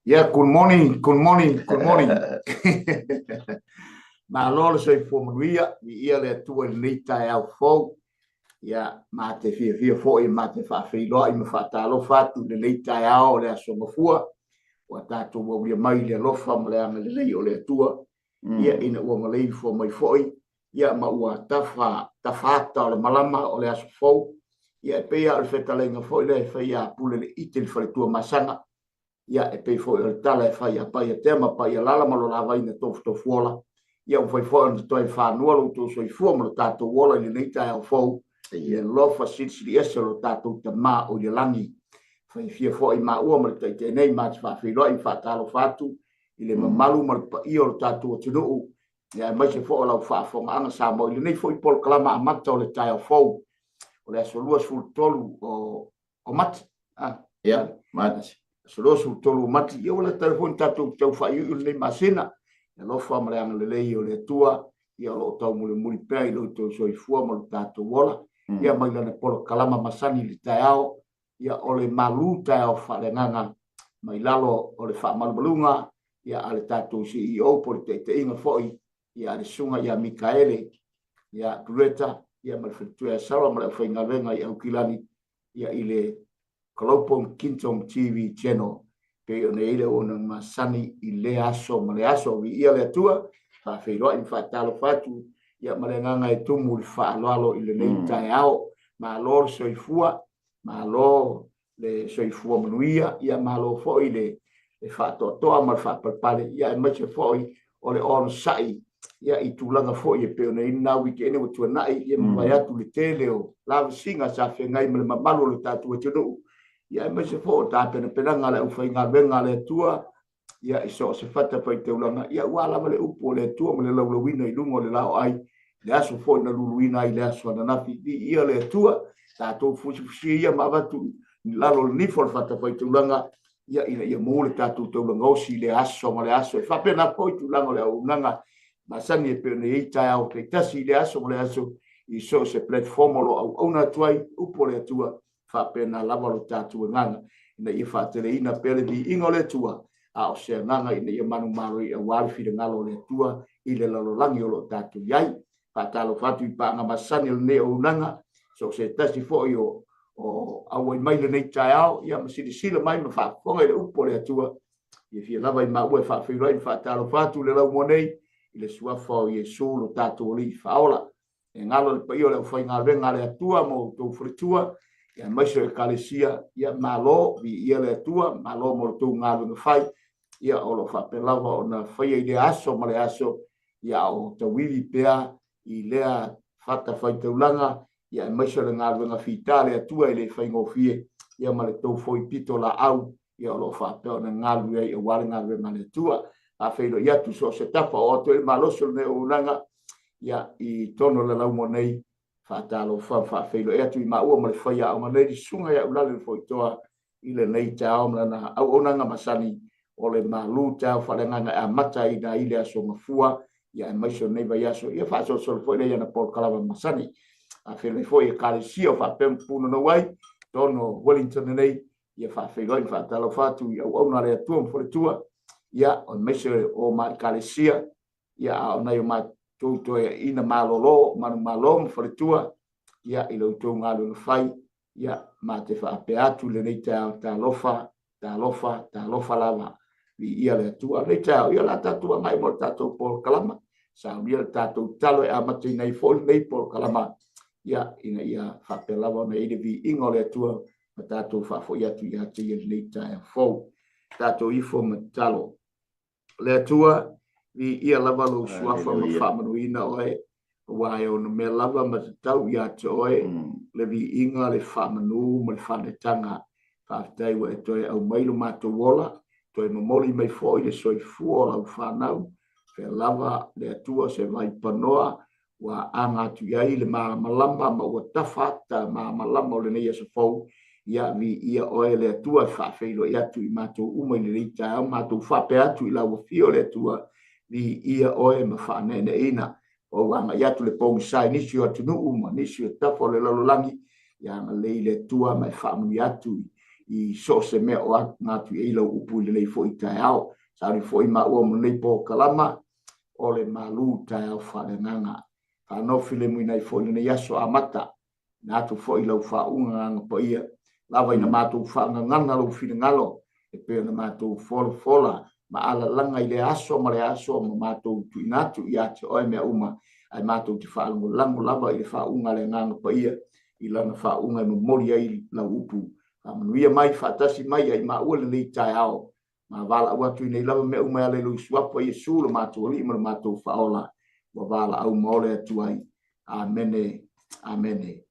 Yeah, good morning, good morning, good morning. Ma lolo sei formalia, ia le tua lita e au fou. Ya, ma te fia fo e ma te fa filo i ma fa talo fatu le lita e au le aso mafua. Wa tatu wa wia mai le lofa ma le anga le lei o le tua. Ia ina ua ma lei fo mai foi. Ia ma ua tafata o le malama o le aso fou. Ia e pea o le fetalenga foi le fai pule le ite le fale tua masanga. Ia e pei foi o tala e fai a pai a tema pai a lala malo la vai na tofu ola. Ia o foi foi on toi fa no lo to so i fu mo tato ola ni nei tai al fo. Ia lo fa sitsi ese lo tato te ma o le langi. Fai fia foi ma o mo te nei ma fa fi lo i fa talo fatu. Ile ma malu mo i o tato te no. Ia mai se fo la fa fo anga sa mo ile nei foi pol klama a mata o le tai al fo. O le so luas fu tolu o mat. Ia mat. Solosu tolu mati ia wala telefon tatu tau fai u le masina e lo fa male ang le lei o le tua ia lo tau mule muli pe lo to so i fua mo tatu wala ia mai le polo kalama masani le tao ia ole malu tao fa le nanga mai lalo ole fa malbalunga ia ale tatu CEO por te inga foi ia le sunga ia Mikaele ia Greta ia mal fitu e sala mal fa inga venga ia ukilani ia ile Kalopon Kintong TV channel pe ona ile ona masani ile aso male aso vi ia le tua fa fero in fatalo fatu ia male nganga e tumu fa lo ile nei tai ao ma lo soifua ma lo le soifua manuia ia ma lo fo ile e fato to mal fa pale ia ma che foi ole on sai ia i tulanga fo ia pe ona ina weekend o tu na ia mai atu le teleo la singa sa fe ngai male malo le tatu te no ia mai se fo ta pena ngale u fai venga le tua ia iso se fata fai te ulanga ia wala male upo le tua male la wina i lungo le lao ai le aso fo na luluina i le aso na nafi ia le tua ta to fusi ia ma vatu lalo ni fo fata fai te ulanga ia mo le tatu te ulanga osi le aso male aso fa pena fo te ulanga le unanga masani pe ne ita au te tasi le aso male aso iso se platform lo ona tuai upo le tua fa pena lava lo tatu nganga ina ia fa tele ina pele di ingole tua a o se nganga ina ia manu maru e wal fi ngalo le tua ile lo langi lo tatu yai fa talo fatu i pa nga masani le o nanga so se tasi fo yo o au mai le nei taiao ia masidi sila mai ma fa fonga le upo le tua ia fi lava i ma ue fa fi rai fa talo fatu le lau monei ile sua fo Yesu lo tatu li fa ola e ngalo le pa io le fa ngalo le tua mo to fritua ia mai se kalesia ia malo vi ia le tua malo mo tu ngalu no fai ia o lo fa pelava ona fai ile aso male aso ia o te wili pea i lea fata fai te ulanga ia mai se ngalu na fitale tua ile fai ngofie ia male to foi pito la au ia o lo fa pe ona ngalu ia wale ngalu male tua a feilo ia tu so se tapa o to malo so ne ulanga ia i tono la lau monei fatalo fa feilo e tu ma o ma fa ya o ma le sunga ya ulale fo toa ile nei tao na au ona nga masani o le malu tao fa le nga a mata i na ile aso mafua ya mai so nei va ya so ia fa so fo le ya na por kalava masani a feilo fo e kale si o fa pem puno no wai tono Wellington nei ia fa feilo fa talo fa tu ya o na le tu fo le tua ia o mai so o ma kale si ia ona yo ma to ina malolo manu malom fretua ia ilo to ngalo fai ia ma te fa pe atu le nei ta lofa lava ia le tu le ta ia la tatu mai mo tatu por kalama sa ia tatu talo e amati nei fol nei por kalama ia ina ia fa pe lava nei de vi ingole tu tatu fa fo ia tu ia te le ta fo tatu I fo metalo le tua vi ia lava lo suafa ma whamanuina oe wai o no me lava ma te tau ia te oe le vi inga le whamanu ma le whanetanga whaatai wa e toi au mailu mato wola toi mamoli mai fo i le soi fua au whanau fe lava le atua se vai panoa wa anga tu iai le maa malama ma ua tafata maa malama o le neia se fau ia vi ia oe le atua whaafeilo ia tu I mato umai le reita au mato whape atu I la wafio le atua vi ia oe ma whanene ina o wanga iatu le pongi sai nisi o tunu uma nisi o tafo le lalolangi ia nga leile tua mai whamu iatu i so se me o ngatu e lo upu le nei fo i tai au sa ri fo i ma o mo nei po kalama o le malu tai au fa le nanga fa no file mu nei fo le nei aso amata na tu fo i lo fa unga nga po ia lava ina matu fa nga lo file ngalo e pe na matu fola ma ala langa i le aso ma matu tu inatu ia te o me uma ai matu te fa ngo lango lava i fa unga le nga po ia i lana fa unga no mori ai la upu manuia mai fatasi mai ai ma ua le tai ao ma vala ua tu nei lava me uma le lu swapa Yesu lo matu li ma matu faola wa vala au mole tu ai amene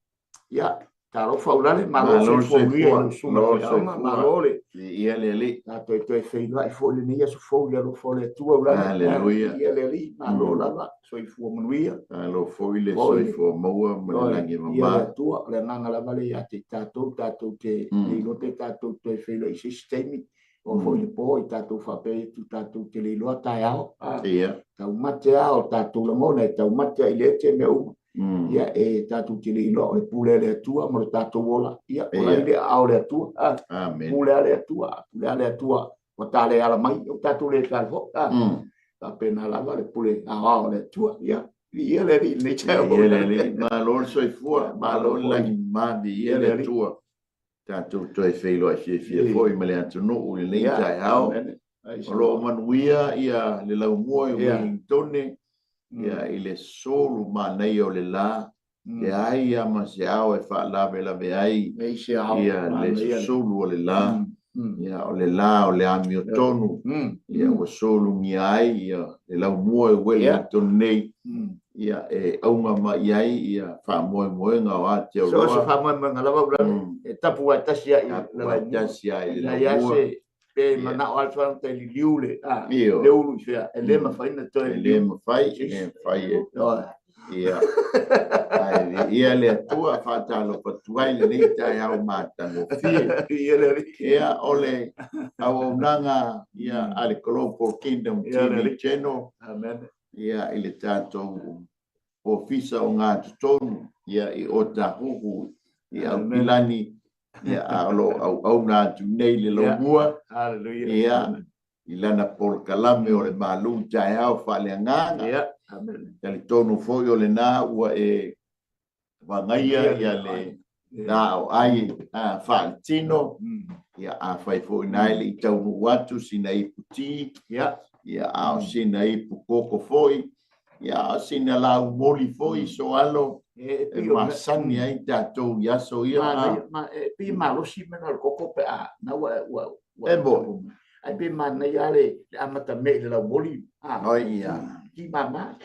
ya taro faulale ma lo so ria su ma lole ia le li na to fei lai fo le ni so fo le lo fo le tu ula aleluia ia le li ma lo lava so i fu manuia lo fo le so i fo mo ma langi ma tu le nanga la vale ya te tato te ni lo te tato te fei le sistemi o fo le po i tato fa pe tu tato te le lo ta ao ia ta mate ao tato le mona ta mate ile te me ia e tato te le lo e pule le tua mo tato wola ia o le ao le tua amen pule le tua o tale ala mai o tato le calvo ta pena la vale pule ao le tua ia le ri ne chao ia le li ma lo so i fu ma lo langi ma di ia le tua tato to e feilo a fie foi ma le atu no u le tai ao o lo manuia ia le lau mua i Wellington ia i le solu ma nei o le la ke ai ia ma se ao e fa lave ai ia le solu o le la ia o le la o le ami o tonu ia o solu ngi ai ia le lau mua i Wellington nei ia e aunga ma iai ia fa moe nga wa te o so fa moe nga lava e tapu wa tasia i la ia se pe mana o alfa te liule le ulu fia ele ma fai na to ele ma fai ia ia le tua fa talo pa tuai le tai au mata no ia ole au nanga ia ale Global Kingdom TV channel amen ia ile tato ofisa o ngā tonu ia i o tahuhu ia pilani ia au nā tu nei le lo mua ia i lana pol kalame o le malu tai au whale nganga kali tonu foi o le nā ua e wangaia ia le nā o ai whale tino ia a whai foi nai le i taunu watu sina i puti ia au sina i pukoko foi ia sina lau moli foi so alo e masani ai tatou yaso ia ma pi malo si mena koko pe na wa bo ai pe mana ia le amata me le lau moli oi ia ki mama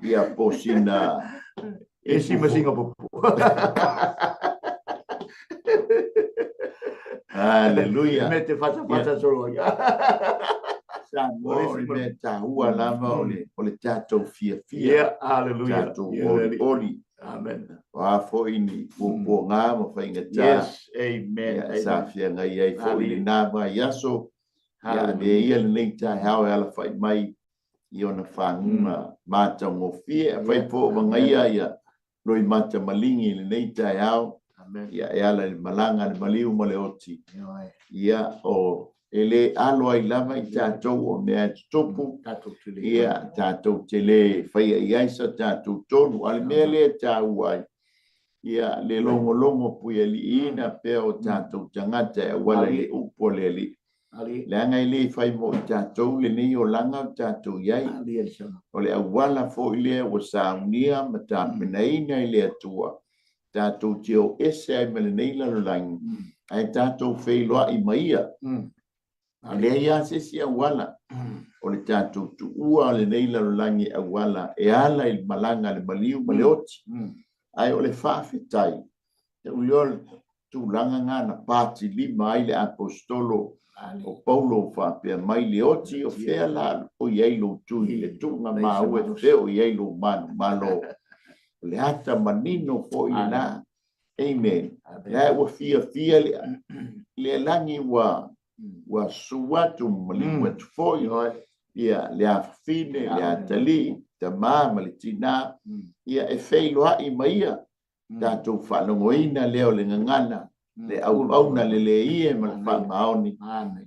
ia posina e si masinga po aleluia me te fata solo ia Mori me tahua lava o le tatou fia hallelujah tatou oli amen wa fo ini po ngā ma whainga tā yes amen sa fia ngai ai fo ili nā ma yaso ia ia le nei tai hao e ala whai mai i ona whanguna mata ngofia whai po wangaia ia roi mata malingi le nei tai hao ia e ala le malanga le maliu ma le oti ia o ele alo ai lava i tātou o mea tupu ia tātou te le whaia i aisa tātou tonu ale mea le tāu ai ia le longo pui ali ina pea o tātou tangata e wala le upo le ali le angai le whai mo i tātou le nei o langa o tātou iai o le awala fo i lea o saunia ma tāpena ina i lea tua tātou te o ese ai mele nei lalolangi ai tātou whailoa i maia le ia se si awala o le tātou tu ua le nei lalolangi awala e ala il malanga le maliu ma le oti ai o le whawhetai te uiol tu langa ngā na pāti lima ai le apostolo o Paulo whapea mai le oti o whea la o ieilu tui le tunga maue feo ieilu manu malo le hata manino fo i na amen le ua fia le langi wa suatu malimu tu foi ia le afine le atali ta mama le tina ia e feilo ai maia tātou whanongoina leo le ngangana, le au na le ie ma le whamaoni,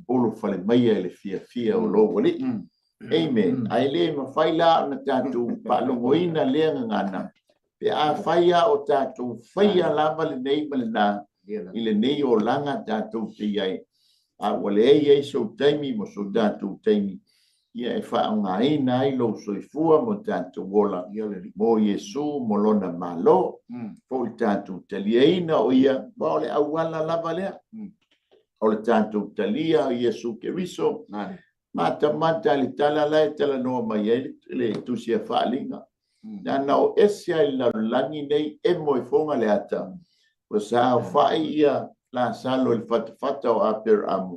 ulu whale maia le fia o lo wali. Amen. Ai le ma whaila na tātou whanongoina lea ngangana, pe a whaia o tātou whaia lava le nei ma le nā, i le nei o langa tātou te iai. A wale ei so taimi mo so tātou taimi. Ia e whaongaina ai lo soifua mo tātou wola. Mo Yesu mo lona malo. Po i tātou taliaina o ia. Wa ole awala lava lea. O le tātou talia o Yesu Keriso. Mata li tala lai tala noa mai le tusia whaalinga. Nana o esia i langi nei e mo i fonga le ata. O sa whai ia la salo il fata o aper amu.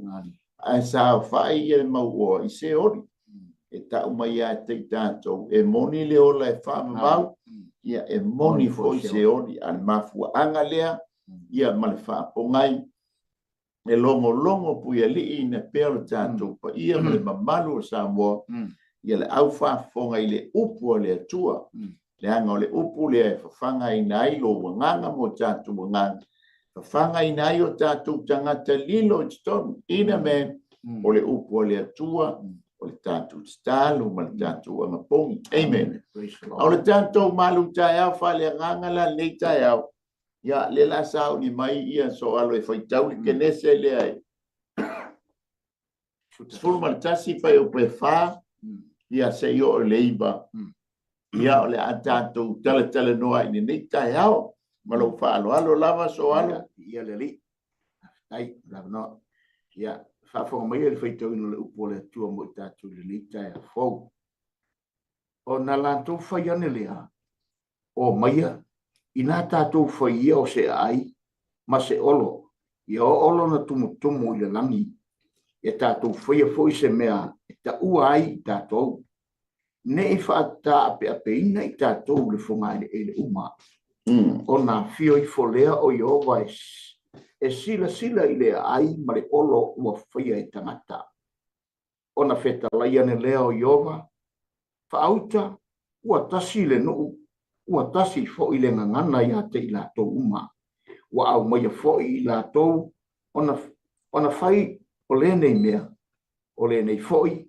A sa whai ia mau o i se ori. E ta umai a te tātou. E moni le ola e whaamamau. Ia e moni foi se ori an mafua anga lea. Ia male whaapongai. E longo puia li na pēro tātou. Pa ia male mamalu o Samoa. Ia le au whaafonga i le upu o le atua. Le anga o le upu le e whawhanga i nai lo wanganga mo tātou wanganga. Whanga i nai o tātou tangata lilo i tonu. Ina me o le upu o le atua, o le tātou stalo, ma le tātou amapongi. Amen. O le tātou malu tai au, whale ngangala nei tai au. Ia le la sao ni mai ia so alo e whaitau li kenese le ai. Sfuru maritasi whai o pe wha, ia se i o leiba. Ia o le a tātou tala noa i nei tai au. Malo alo lava so alo ia le li ai lava no ia fa fo mai le feito no le upo le tua mo tatu le lita e fo o na la tu fa ia ne lea o mai ina tatu fa ia o se ai ma se olo ia olo na tumu i le langi e tatu fa ia fo se mea ta uai tatu ne fa ta pe ina i tatu le fo mai le uma o na fio i folea o Iova e sila i le ai ma le olo ua whaia e tangata. O na feta laia ne lea o Iova, whaauta ua tasi le nuu, ua tasi fo i le ngangana i ate i lātou uma. Ua au maia fo i lātou, o na whai o le nei mea, o le nei fo i,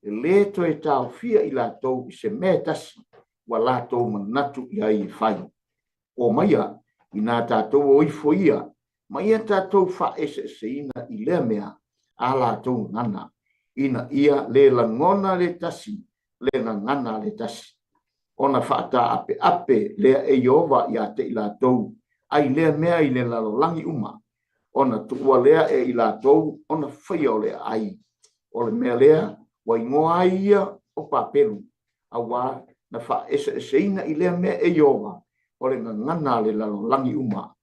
le to e tau fia i lātou i se mea tasi, ua lātou manatu i ai i whai. O maia, i nā tātou o ifoia, maia tātou wha ese ina i lea mea, a lātou ngana, ina ia le langona le tasi, le ngana le tasi. Ona whaata ape lea e Iova i ate i lātou, ai lea mea i le lalolangi uma. Ona tuua lea e i lātou, ona whaia o lea ai. O le mea lea, wa ingoa ai ia o papelu, a wā na wha ese ina i lea mea e Iova. O le ngana le lalolangi uma.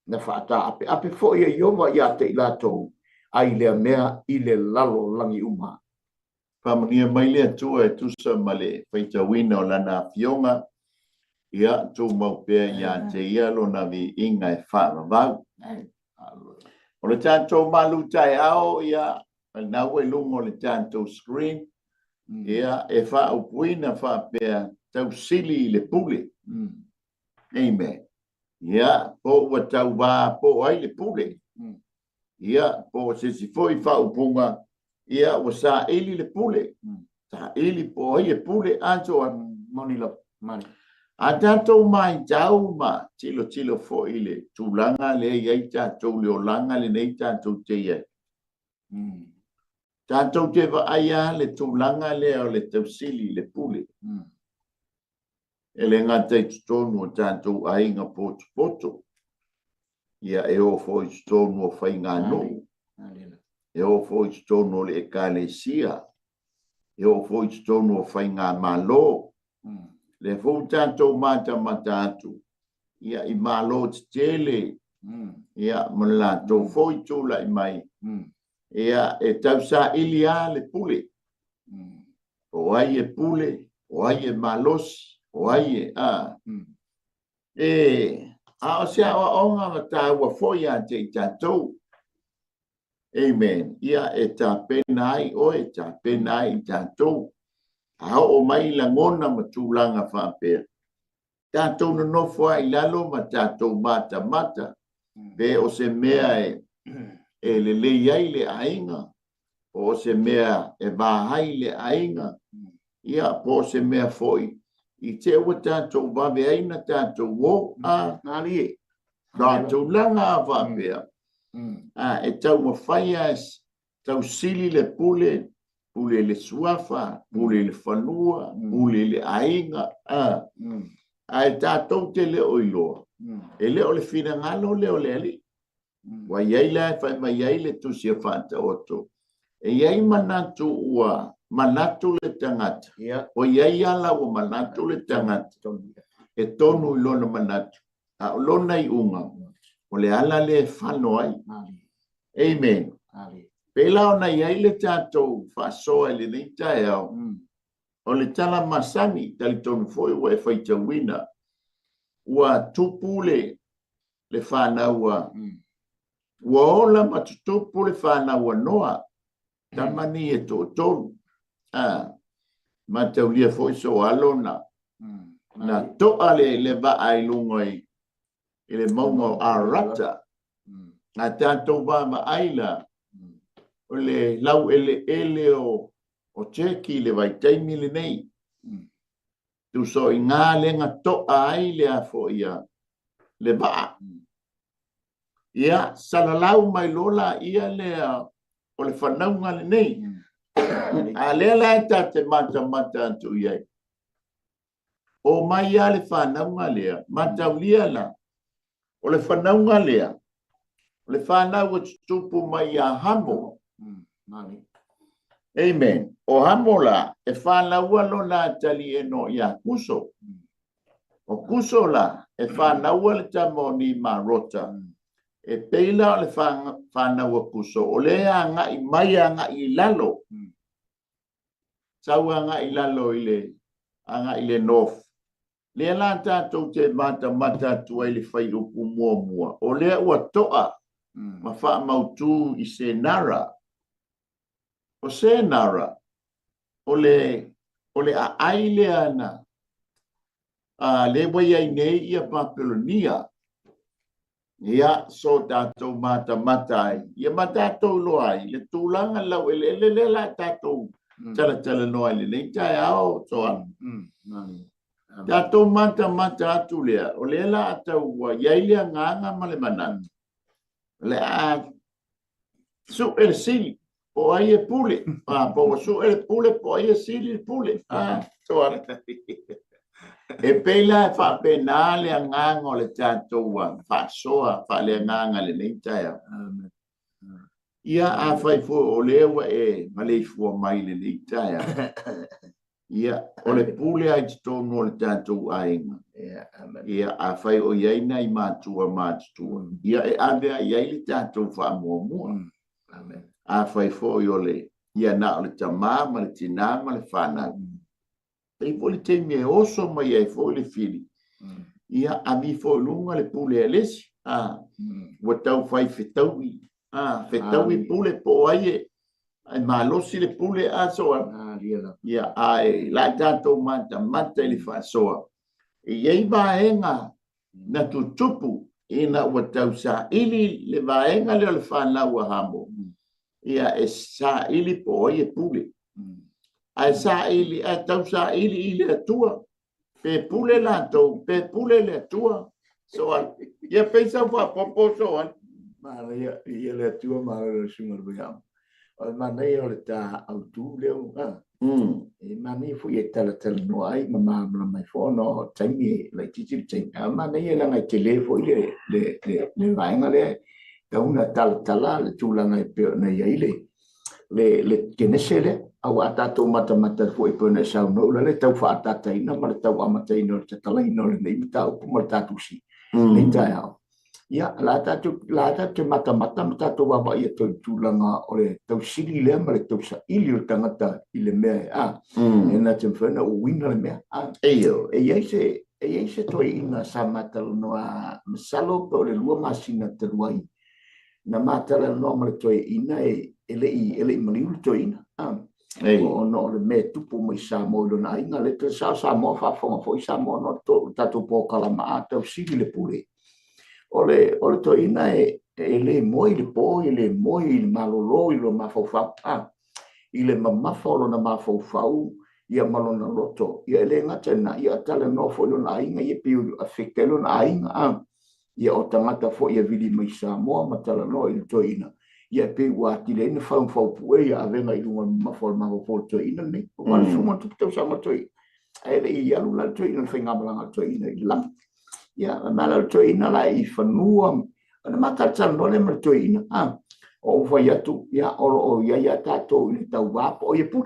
Na whaata ape fo ia Iova i ate i lātou, ai lea mea i le lalolangi uma. Pamania mai lea tua e tusa ma le whaitawina o lana fionga, ia tū maupea ia te ia lo na vi inga e whaamavau. O le tātou malu tai ao ia, nau e lungo le tātou screen, ia e whaaupuina whaapea tau sili le pule. Amen. Ia, po ua tau wā po ai le pule. Ia, po se si foi whaupunga, ia ua sa ili le pule. Ta ili po ai e pule anto an moni la mani. A tātou mai tau ma tilo fo ile tūlanga le iai tātou leo langa le nei tātou te iai. Tātou te wa aia le tūlanga le o le tausili le pule. Ele ngata i tonu o tātou ainga poto. Ia e o fo i tonu o whai ngā no. E o fo i tonu o le ekalesia. E o fo i tonu o whai ngā malo. Le fo tātou mata atu. Ia i malo te tele. Ia malatou fo i tūla i mai. Ia e tausa ili a le pule. O ai e pule, o ai e malosi. O ai a o sea onga mata wa foia te tatou. Amen. Ia e ta penai o e ta penai tatou. A o mai la ngona matulanga whapea. tātou no nofo ai lalo ma tātou mata. Pe o se mea e le iai le ainga. O se mea e vāhai le ainga. Ia po se mea foi. I te ua tātou wawe aina tātou o a Nāri e. tātou langa a whapea. E tau mawhaia tau sili le pule le suafa, pule le whanua, pule le ainga. E tātou te leo i loa. E leo le whina ngalo leo le ali. Wa iai la whai mai iai le tusia whanta oto. E iai manatu ua manatu le tangata. O iai ala ua manatu le tangata. E tonu i lona manatu. A lona i unga. O le ala le whano ai. Amen. Pela o na iai le tātou whasoa le nei tae au. O le tala masani tali tonu foi ua e whaitawina. Ua tupule le whanaua. Ua ola matutupu le whanaua noa. Tamani e tō tonu. Mataulia foi so alona. Na toa le va ai lungoi. Ele maunga arata. Na tātou va ma aila. O le lau ele o teki le vai taimi le nei. Tu so i ngā lenga toa ai le a fo ia. Le va. Ia salalau mai lola ia le o le whanaunga le nei. A lea la e tate mata atu iai. O mai ia le whanaunga lea. Mata ulia la. O le whanaunga lea. O le whanaunga tupu mai a hamo. Amen. O hamo la. E whanaunga lo la tali e no ia kuso. O kuso la. E whanaunga le tamo ni marota. E peila o le whanaunga kuso. O lea nga i mai nga i lalo. Sau anga i lalo i le north. Lea la tātou te mata tua i le whai upu mua. O lea ua toa. Ma wha mautu i se nara. O se nara. O le a aile ana. Le wai ai nei ia Papelonia. Ia so tātou mata ai. Ia matatou loa ai. Le tūlanga lau ele la tātou. Tala noa le nei tae ao toa. Tātou mata atu lea. O lea la atau wa iailea nganga ma le manatu. Le a su ele sili. Po ai e pule. Po su ele pule po ai e sili pule. Toa. E peila e whapena le nganga o le tātou wa. Whasoa whale nganga le nei tae ao. Ia a whai fo o lewa e malei fua mai le nei tae. Ia o le pule ai te tonu o le tātou ainga. Ia a whai o iaina i mātua. Ia e ave a iai le tātou wha mua. A whai fo o le ia na o le tamā ma le tina ma le whana. Pei fo le teimi e oso mai ai fo le fili. Ia a mi fo lunga le pule e lesi. Wa tau whai whetaui. Whetaui pule po ai e malosi le pule a soa. Ia ai la tātou mata i le whasoa. E iei vaenga na tutupu ina ua tau sa ili le vaenga leo le whanau a hamo. Ia e sa ili po ai e pule. Ai sa ili, ai tau sa ili le atua. Pe pule la tau, pe pule le atua. Soa, ia peisa wha popo soa. Mana ia le atua mara le sunga le bayam. O mana ia o le tā autu leo. E mana ia fui e tala no ai, ma mai whono taimi lai titi taimi. Mana ia langa te le fo le vaenga le. Tauna tala le tūlanga e peo na ia ile. Le kenese le. Au a tātou mata fo e pēna e sau no. Le tau wha a tātaina, ma le tau amataina o le tatalaina o le nei. Tau puma le tātou si. Nei tai au. Ia, la tātou mata tātou wawa ia tau tūlanga o le tau sili lea ma le tau sa ili o tangata i le mea. E na te mwhena o wina le mea. E iei se toi ina sa matalo noa masalo pa o le lua masina te ruai. Na matala noa ma le toi ina ele i maliu le toi ina. o no le me tupu mo Samoa lo na inga le te Samoa fa fonga fo Samoa no to tatu po kala ma te sigi le pule ole to ina le moi le po le moi le malolo lo ma fo fa ile ma fo lo na ma fo fa ia malona loto ia le ngata na ia tala no fo lo na inga ia piu afekte lo na inga ia o tangata fo ia vili mai Samoa ma tala no il to ina ia pe wa ti le na fa pu ia avenga i lunga ma fo ma fo to ina ne wa suma tu te sa ma to ai le ia lu la to ina finga blanga to ina i la ia ma la to ina la i fanua na mata no le ma to ina o vai atu ia o ia tato i tau va o ia pu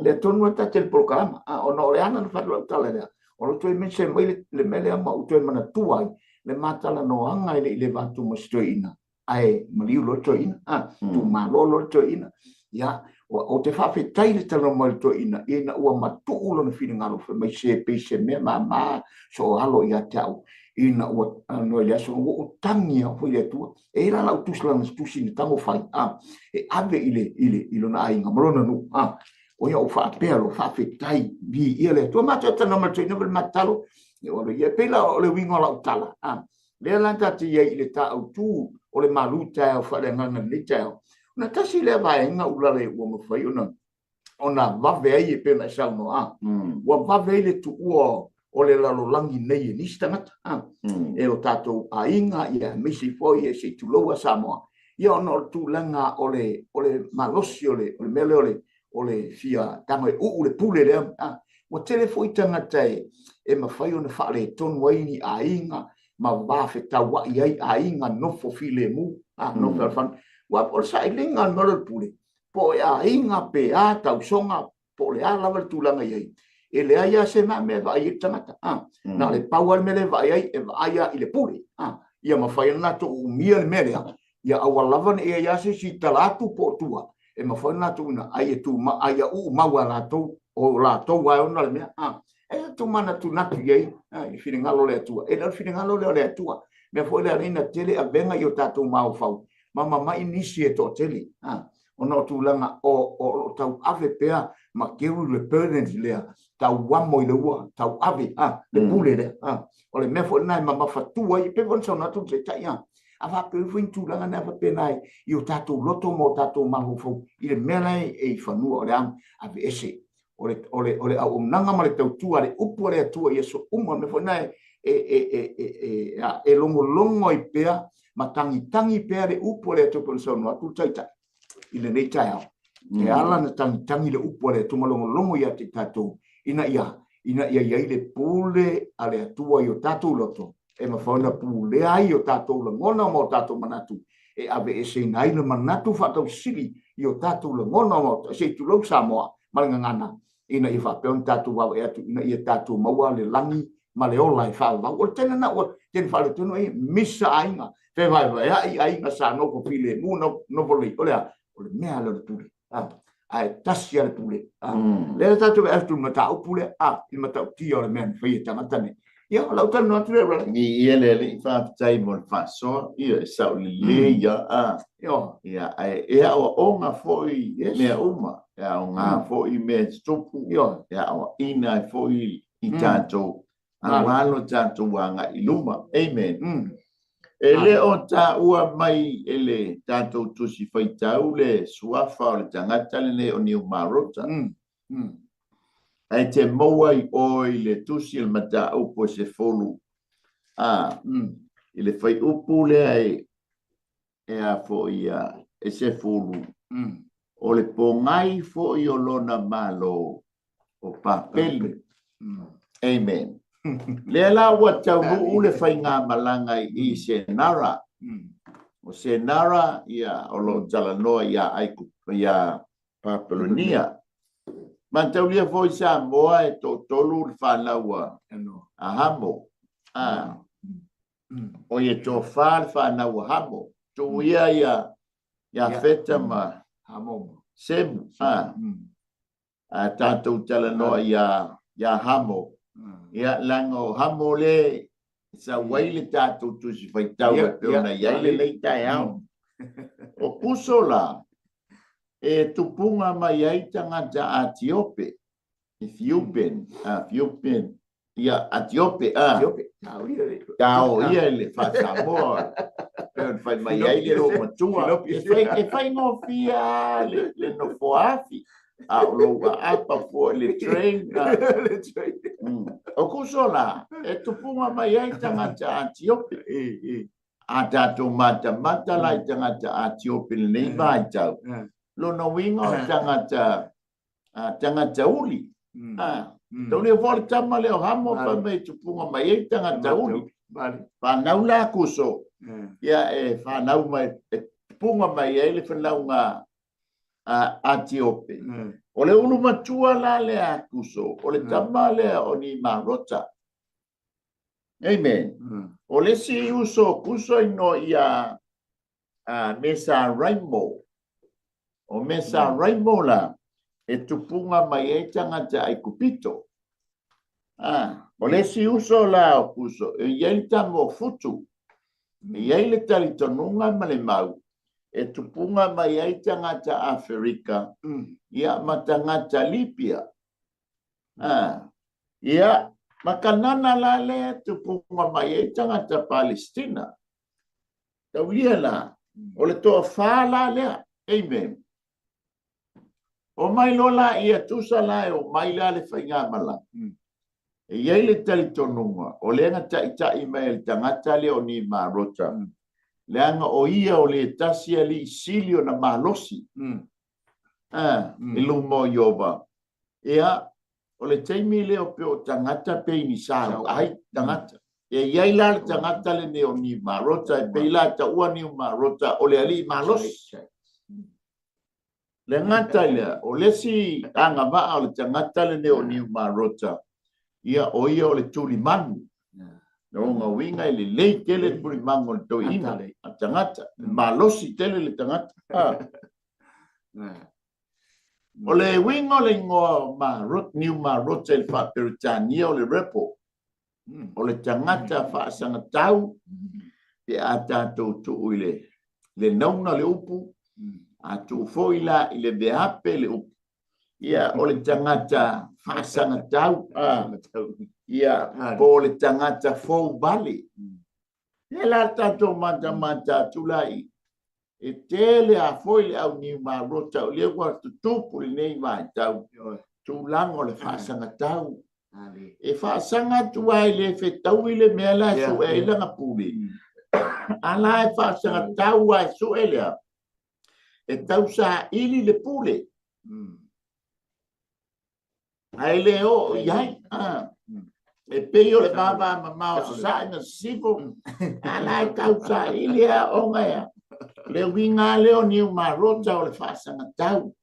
le tonu ta tel programa o no le ana fa lo tala le o to me se mai le mele ma o to mana tua le mata la no anga le va tu mo sto ina ai maliu lo to ina tu ma lo to ina ia o te fa fe tai le tala mo to ina o ma tu lo na fini ngalo fe mai se pe se me ma so alo ia tau ina o no le aso o tangi o foi tu era la tusla na tusi ni tango fai e ave ile na ai ngamrona no o ia o fa pelo fa fetai bi ile to ma ta na ma tino vel matalo e o ia pela o le wingo la utala le la ta ti ile ta o tu o le maluta o fa le ngana le ta na tasi le vai nga ula le o mo fai ona va ve ai pe na sa no wa va ve le tu o le lalo langi nei ni stangata e o tato a inga ia misi foi e se tu loa Samoa ia no tu langa o le malosi o le mele o le fia tamo u le pule le o tele foi tangata e ma fai ona fa le ton waini a inga ma va fe ta wa ia a inga no fo file mu no fer fan wa por sai linga no le pule po a inga pe a tau songa po le ala tu langa ia ele aia se ma me vai tangata na le power me le vai ai e vai i le puri ia ma fai na to mia le mele ia awalavan e ia se si talatu po tua e ma fai na to na ai tu ma ai ma wala to o la to wa ona le me e tu mana tu na tu ai i fini ngalo le tua e le fini ngalo le tua me foi le ina tele a venga io tatu mau fau mama mai inisi to tele ona tu langa o tau ave pea ma keu le permanent le tau wamo i le ua tau ave le pule le o le mefo nai ma fatua i pe von sona tu te tai ava pe fin tu langa na pe nai i o tatu loto mo tatu ma fo i le mena e fanua o le ave ese o le au nanga ma le tau tu ale upu le tu i so mefo nai e longo i pea ma tangi pea le upu le tu por sona tu tai i le nei tai e ala na tangi le upu le tu longo ia te tatu ina ia le pule ale atua i o tatu loto e ma fauna pule ai o tatu la ngona mo tatu manatu e ave e se nai le manatu fa tau sili i o tatu la ngona mo se tu lo Samoa malanga ngana ina i fa pe on tatu wa e atu ina i tatu maua le langi ma le ola i fa wa o tena na o ten fa le tunu e misa ainga pe vai ai na sa no ko pile mu no voli o le mea le pule ai tasia le pule le tatu e atu mata o pule il mata ti o le men fai tangata ne ia la uta no atu le ni ele fa tai mon fa so ia sa le ia ia ia o onga foi me uma ia onga foi me stopu ia o ina foi i tanto angalo tanto wanga iluma amen ele o ta ua mai ele tanto tu si fai tau le suafa o le tangata le o ni marota ai te moa i oi le tusi il mata upo se folu ile fai upu le ai e a fo ia e se folu o le pongai fo i o lona malo o papele amen le la wa tau u le fai ngā malanga i Senara o Senara ia o lo jalanoa ia aiku ia Papelonia man tau lia foi Samoa e tolu le whanaua a hamo o ia to whār whanaua hamo to ia feta ma hamo semu a tātou jalanoa ia hamo ia lango hamo le sa waile tātou tu si whai tau e peona iai le lei tai au o puso la E tupunga mai ai tangata Etiope. Ethiopian. Ia Etiope. Tau ia le fa Samoa. Fai mai ai le ro matua. E fai no fia le no foafi. Lo apa fo le train. O kusola. E tupunga mai ai tangata Etiope. A tatou mata lai tangata Etiope nei vai tau. Lona winga tangata uli. Tau le vole tama leo hamo pa mei tupunga mai e tangata uli. Whanau la kuso. Ia e whanau mai punga mai e le whanau ngā Etiope. O le ulu matua la le a kuso. O le tama lea o ni marota. Amen. O le si uso kuso ino ia Mesa Rainbow. O Mesa Rainbow la e tupunga mai e tangata ai kupito. O le si uso la o kuso. E iei tamo futu. E iei le talitonunga ma le mau. E tupunga mai e tangata Afrika. Ia matangata Libya. Ia makanana la le tupunga mai e tangata Palestina. Tau ia la. O le toa whala lea. Amen. O mai lola ia tusa la o mai la le whainga mala. E iei le talitonunga. O le anga tai mai le tangata le o ni marota. Le anga o ia o le tasia li silio na malosi. Ilu mo yoba. Ia o le teimi le o pe o tangata pe ni sao. Ai tangata. E iei la le tangata le ne o ni marota. E pe la ta ua ni marota. O le ali malosi. Le ngata le o le si anga maa o le tangata le ne o ni marota. Ia o ia o le tuli manu. No nga winga le le tele tuli manu le to ina. A tangata. Malosi tele le tangata. O le winga le ngoa marot ni marota il fa peritania o le repo. O le tangata fa sanga tau. Pe ata tu uile. Le nauna le upu. A tu foi la i le beape le upu. Ia o le tangata whasanga tau. Ia po le tangata fou bali. Ia la tato mata tulai. E tele a foi le au ni marota o le wa tutupu le nei mai tau. Tu lango le whasanga tau. E whasanga tuai le whetau i le mea la su e langa puli. Ala e whasanga tau ai su e lea. E tau sa ili le pule. Ai le o iai. E peo le baba mamao sa ina sipo. Ala e tau sa ili a onga ea. Le winga leo ni marota o le whasanga tau.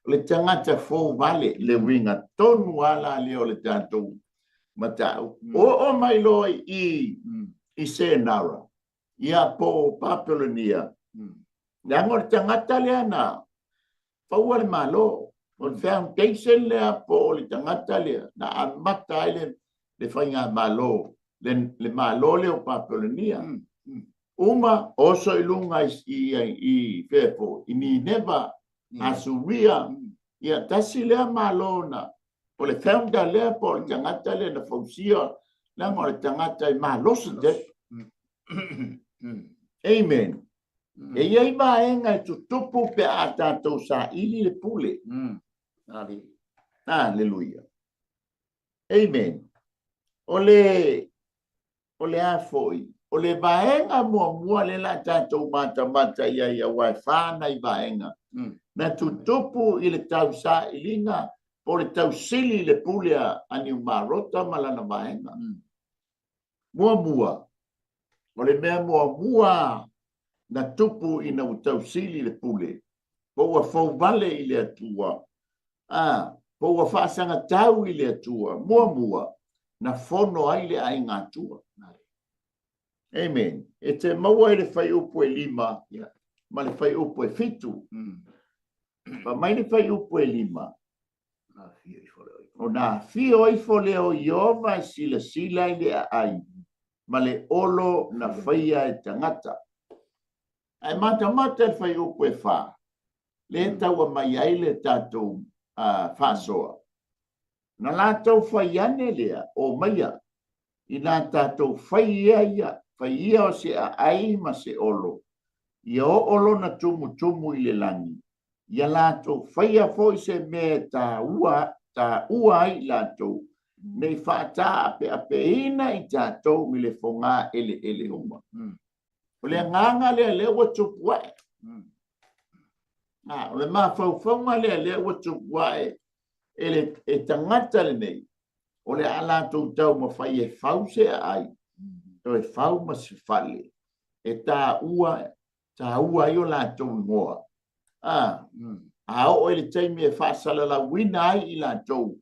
Le tangata fōu vale le winga tonu ala leo le tātou matau. O mai loi i se nara. Ia po Papulonia. Le angor tangata le ana. Paua le malo. O le foundation le po le tangata le. Na amata le whainga malo. Le malo le o Papulonia. Uma oso ilunga i Fepo. Ini neva asuria. Ia tasi lea malona. O le founder le po le tangata le na fausia. Le angor le tangata i malosa te. Amen. E iei maenga e tutupu pe a tātou sa ili le pule. Aleluia. Amen. O le afoi. O le vaenga mua le la tātou mata ia wai whāna i vaenga. Na tutupu i le tau sa ilinga. O le tau sili le pule ani umarota malana vaenga. Mua. O le mea mua. Na tupu ina utau sili le pule. Poua fau vale i le atua. Poua whaasanga tau i le atua. Mua. Na fono ai le ai ngā atua. Amen. E te maua i le whai upu e 5. Ma le whai upu e 7. Pa mai le whai upu e 5. O nā whio i leo Iova i sila i le ai. Ma le olo na whaia e tangata. Ai mata e whai upu e 4. le tau mai ai le tatou whasoa. Na la tau whai ane lea o maia, i la tatou whai ia, whai ia o se a ai ma se olo. Ia o olo na tumu i le langi. Ia la tau whai a foi se me ta ua ai la tau. Nei whaata ape ina i tatou mi le whonga ele uma. O le nganga le ua tupu ai. O le maa whauwhaunga le ua tupu ai. E tangata le nei. O le ala tau ma whai e whau se ai. To e whau ma si whale. E tā ua i o la tau ngoa. O ele taimi e whaasala la wina ai i la tau.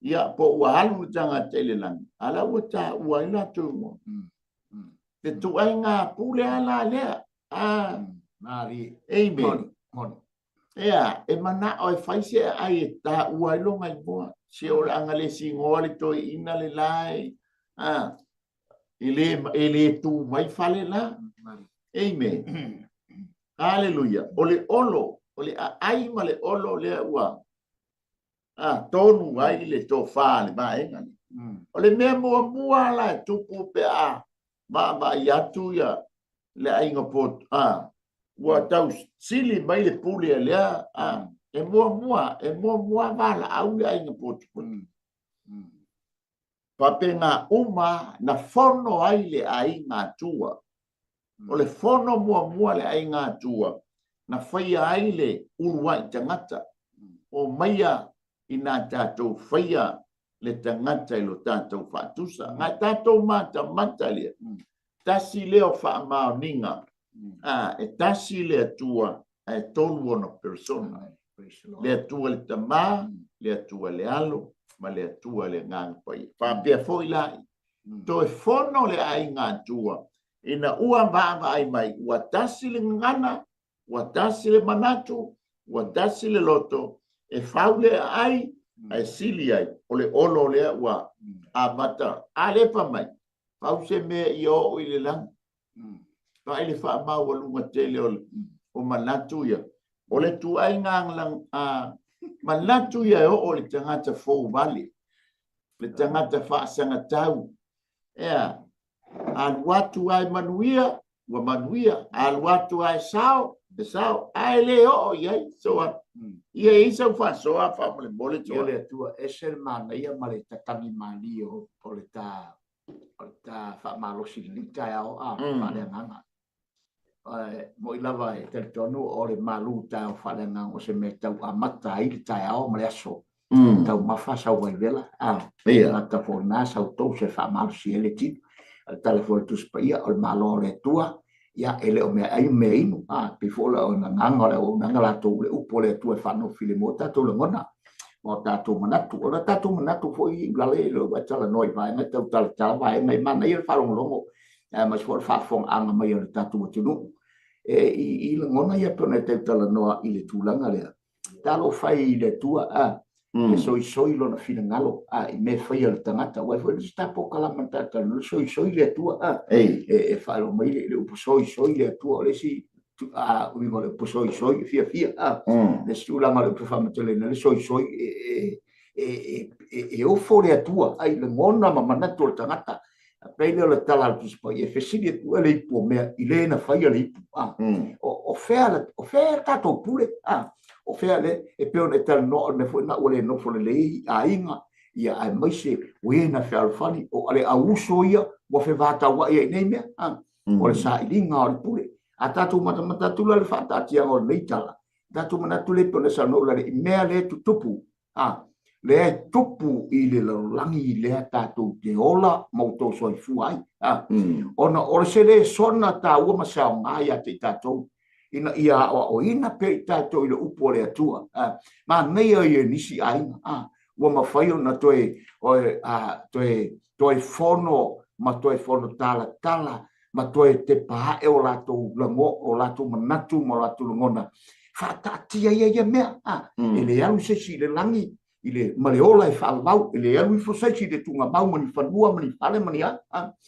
Ia po ua halu tangata ele langi. Ala ua tā ua i la tau ngoa. Te tu ai ngā pule ala lea. Mari. Amen. Ea, e mana o e whaise ai e tā ua i longa i mua. Se o anga le si ngoa le toi ina le lai. Ele tu mai fale la. Amen. Hallelujah. O le olo, o le ai ma le olo le ua. Tonu ai le to whale ma e ngani. O le mea mua la e tupu pe a. Ma i atu ia le ainga pot. Ua tau sili mai le puli e lea. E mua wala au le ainga pot. Pape ngā uma na fono ai le ainga tua. O le fono mua le ainga tua. Na whaia ai le uruai tangata. O maia i nā tātou whaia le tangata i lo tātou whātusa. Ngā tātou mata lea. Tasi leo wha mao ninga. E tasi lea tua e tolu ona persona. Lea tua le tamā, lea tua le alo, ma lea tua le ngang pai. Whapea foi lai. To e fono le ai ngā tua. Ina ua vava ai mai. Ua tasi le ngana, ua tasi le manatu, ua tasi le loto. E whaule ai, ai sili ai. O le olo lea ua amata. A lepa mai. Pause me i o i le lang. Pa ele wha mau alunga tele o manatu ia. O le tu ai ngang lang manatu ia o le tangata fōu vale. Le tangata whaasanga tau. Ea, aluatu ai manuia, ua manuia. Aluatu ai sao, ai le o iai. Soa, ia isa ufa soa wha mole toa. Ia le atua esel mana ia ma le tatami mali o le tā whaamalosi li tai au whale nganga. Mo i lava e te tonu o le malu tai au whale nganga o se me tau amata i le tai au ma le aso. Tau mawha sau wai vela. Ngata fo nā sau tau se whaamalosi e le tipu. Telefone tuspa ia o le malo le tua. Ia ele o mea ai mea inu. Pifo o na nganga le o nganga la tau le upo le tua whanau fili mo tatou le ngona. Mo tatou manatu. O na tatou manatu fo i ngale le wa tala noi vai. Ngai tau tala vai. Ngai mana i le wharong longo. Mas fo le whafong anga mai o le tatou matunu. I le ngona ia pona tau tala noa i le tūlanga lea. Talo whai i le tua e soi lona fina ngalo. I me whai o le tangata. Wai fo le stapo kalamantata. Le soi le tua. E whalo mai le upo soi le tua. Le si uingo le upo soi fia. Le stulanga le upo whamatele. Le soi e ofo le tua. Ai le ngona ma manatu le tangata. Pele o le tala le tuspa. E fesili e tua le ipu mea. I le na whai le ipu. O fea tato pule. O fea le e peo ne tala no ne fo na ole no fo le lei a inga ia ai mai se we na fea fani o ale a uso ia wa fe vata wa ia nei me o le sa ilinga o le pule a tatu mata tula le fata tia o nei tala tatu mana tule peo ne sa no le mea le tupu le tupu i le langi le tatu te ola mo to so fu ai ona o se le sona ta u ma sa ngai a te tatu ina ia o ina pe tato i le upo le atua. Ma nei e nisi aina. Ua mawhaio na toe fono, ma toe fono tala, ma toe te pahae o lato lango, o lato manatu, ma lato langona. Whatatia ia mea. E le alu se si le langi, i le maleola e whaalvau, e le alu i fosai le tunga mau, mani whanua, mani whale, mani a.